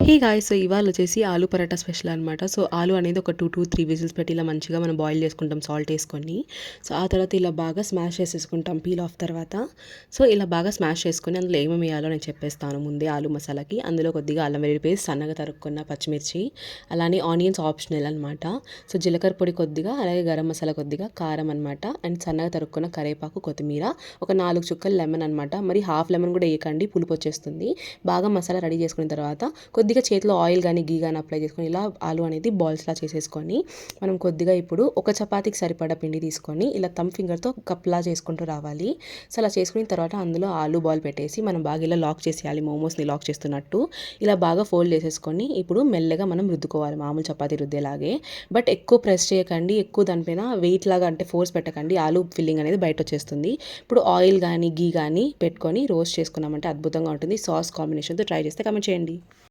Hey guys! So, ఇవాళ వచ్చేసి ఆలు పరాటా స్పెషల్ అనమాట. సో, ఆలు అనేది ఒక 2-3 విజిల్స్ పెట్టి ఇలా మంచిగా మనం బాయిల్ చేసుకుంటాం సాల్ట్ ఏసుకొని. సో, ఆ తర్వాత ఇలా బాగా స్మాష్ చేసేసుకుంటాం పీల్ ఆఫ్ తర్వాత. సో, ఇలా బాగా స్మాష్ చేసుకొని అందులో ఏమేమి వేయాలో నేను చెప్పేస్తాను ముందే ఆలు మసాలాకి. అందులో కొద్దిగా అల్లం వెల్లుల్లి పేస్ట్, సన్నగా తరుక్కున్న పచ్చిమిర్చి, అలానే ఆనియన్స్ ఆప్షనల్ అనమాట. సో, జీలకర్ర పొడి కొద్దిగా, అలాగే గరం మసాలా కొద్దిగా, కారం అనమాట. అండ్ సన్నగా తరుక్కున్న కరివేపాకు, కొత్తిమీర, ఒక 4 చుక్కలు లెమన్ అనమాట. మరి హాఫ్ లెమన్ కూడా వేయకండి, పులుపు వచ్చేస్తుంది. బాగా మసాలా రెడీ చేసుకున్న తర్వాత కొద్దిగా చేతిలో ఆయిల్ కానీ గీ కానీ అప్లై చేసుకొని ఇలా ఆలు అనేది బాల్స్లా చేసేసుకొని మనం కొద్దిగా ఇప్పుడు ఒక చపాతీకి సరిపడా పిండి తీసుకొని ఇలా థంబ్ ఫింగర్తో కప్లా చేసుకుంటూ రావాలి. సో అలా చేసుకున్న తర్వాత అందులో ఆలు బాల్ పెట్టేసి మనం బాగా ఇలా లాక్ చేసేయాలి, మోమోస్ని లాక్ చేస్తున్నట్టు. ఇలా బాగా ఫోల్డ్ చేసేసుకొని ఇప్పుడు మెల్లగా మనం రుద్దుకోవాలి మామూలు చపాతీ రుద్దేలాగే. బట్ ఎక్కువ ప్రెస్ చేయకండి, ఎక్కువ దానిపైన వెయిట్ లాగా అంటే ఫోర్స్ పెట్టకండి, ఆలు ఫిల్లింగ్ అనేది బయట వచ్చేస్తుంది. ఇప్పుడు ఆయిల్ కానీ గీ కానీ పెట్టుకొని రోస్ట్ చేసుకున్నామంటే అద్భుతంగా ఉంటుంది. సాస్ కాంబినేషన్తో ట్రై చేస్తే కమెంట్ చేయండి.